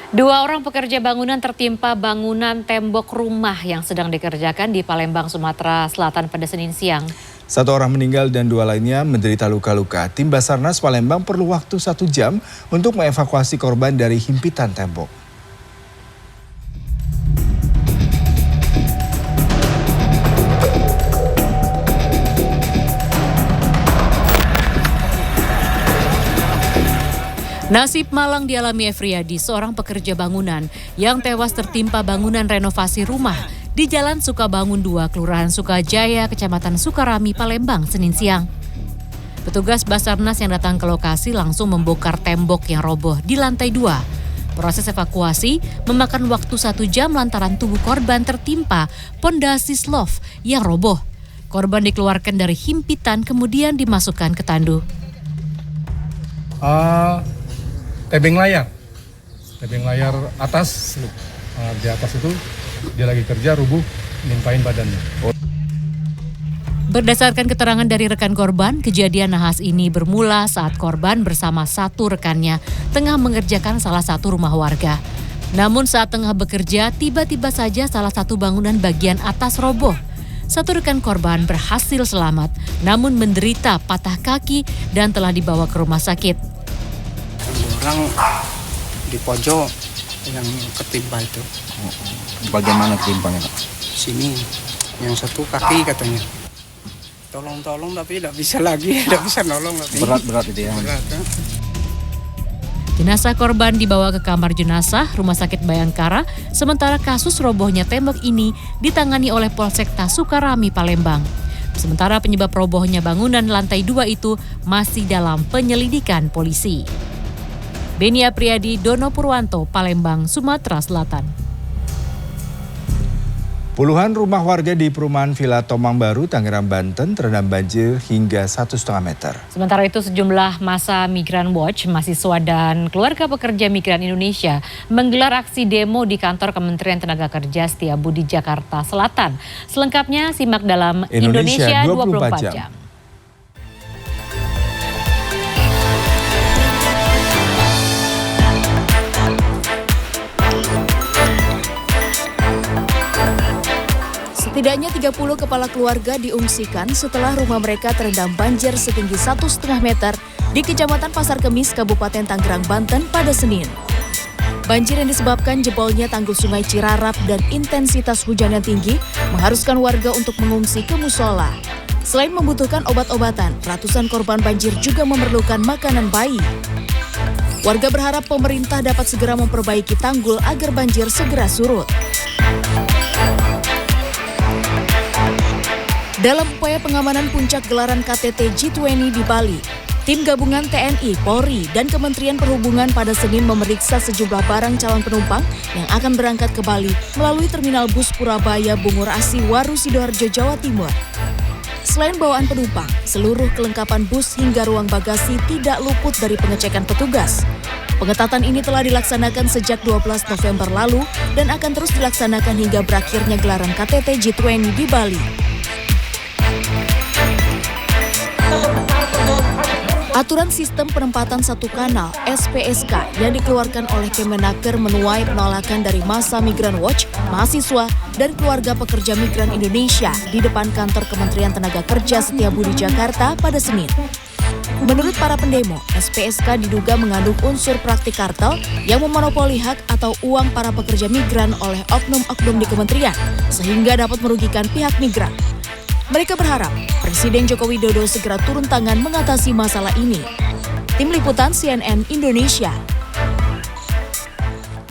Dua orang pekerja bangunan tertimpa bangunan tembok rumah yang sedang dikerjakan di Palembang, Sumatera Selatan pada Senin siang. Satu orang meninggal dan dua lainnya menderita luka-luka. Tim Basarnas Palembang perlu waktu 1 jam untuk mengevakuasi korban dari himpitan tembok. Nasib malang dialami Efriadi, seorang pekerja bangunan yang tewas tertimpa bangunan renovasi rumah di Jalan Sukabangun 2, Kelurahan Sukajaya, Kecamatan Sukarami, Palembang, Senin siang. Petugas Basarnas yang datang ke lokasi langsung membongkar tembok yang roboh di lantai 2. Proses evakuasi memakan waktu 1 jam lantaran tubuh korban tertimpa pondasi slof yang roboh. Korban dikeluarkan dari himpitan kemudian dimasukkan ke tandu. Tebeng layar atas, di atas itu dia lagi kerja rubuh, nimpain badannya. Berdasarkan keterangan dari rekan korban, kejadian nahas ini bermula saat korban bersama satu rekannya tengah mengerjakan salah satu rumah warga. Namun saat tengah bekerja, tiba-tiba saja salah satu bangunan bagian atas roboh. Satu rekan korban berhasil selamat, namun menderita patah kaki dan telah dibawa ke rumah sakit. Orang di pojok yang ketimpa itu. Bagian mana ketimpanya, Pak? Sini, yang satu kaki katanya. Tolong tapi tidak bisa lagi, tidak bisa nolong. Berat itu ya? Berat, ya. Jenazah korban dibawa ke kamar jenazah Rumah Sakit Bayangkara, sementara kasus robohnya tembok ini ditangani oleh Polsekta Sukarami, Palembang. Sementara penyebab robohnya bangunan lantai 2 itu masih dalam penyelidikan polisi. Beni Apriyadi, Dono Purwanto, Palembang, Sumatera Selatan. Puluhan rumah warga di perumahan Villa Tomang Baru, Tangerang, Banten terendam banjir hingga 1,5 meter. Sementara itu sejumlah massa Migran Watch, mahasiswa dan keluarga pekerja migran Indonesia menggelar aksi demo di kantor Kementerian Tenaga Kerja Setiabudi, Jakarta Selatan. Selengkapnya simak dalam Indonesia 24 jam. Setidaknya 30 kepala keluarga diungsikan setelah rumah mereka terendam banjir setinggi 1,5 meter di Kecamatan Pasar Kemis, Kabupaten Tangerang, Banten pada Senin. Banjir yang disebabkan jebolnya tanggul Sungai Cirarap dan intensitas hujan yang tinggi mengharuskan warga untuk mengungsi ke musola. Selain membutuhkan obat-obatan, ratusan korban banjir juga memerlukan makanan bayi. Warga berharap pemerintah dapat segera memperbaiki tanggul agar banjir segera surut. Dalam upaya pengamanan puncak gelaran KTT G20 di Bali, tim gabungan TNI, Polri, dan Kementerian Perhubungan pada Senin memeriksa sejumlah barang calon penumpang yang akan berangkat ke Bali melalui terminal bus Purabaya Bungur Asi, Waru, Sidoarjo, Jawa Timur. Selain bawaan penumpang, seluruh kelengkapan bus hingga ruang bagasi tidak luput dari pengecekan petugas. Pengetatan ini telah dilaksanakan sejak 12 November lalu dan akan terus dilaksanakan hingga berakhirnya gelaran KTT G20 di Bali. Aturan Sistem Penempatan Satu Kanal (SPSK) yang dikeluarkan oleh Kemenaker menuai penolakan dari massa Migran Watch, mahasiswa, dan keluarga pekerja migran Indonesia di depan kantor Kementerian Tenaga Kerja Setiabudi, Jakarta pada Senin. Menurut para pendemo, SPSK diduga mengandung unsur praktik kartel yang memonopoli hak atau uang para pekerja migran oleh oknum-oknum di kementerian, sehingga dapat merugikan pihak migran. Mereka berharap Presiden Joko Widodo segera turun tangan mengatasi masalah ini. Tim Liputan CNN Indonesia.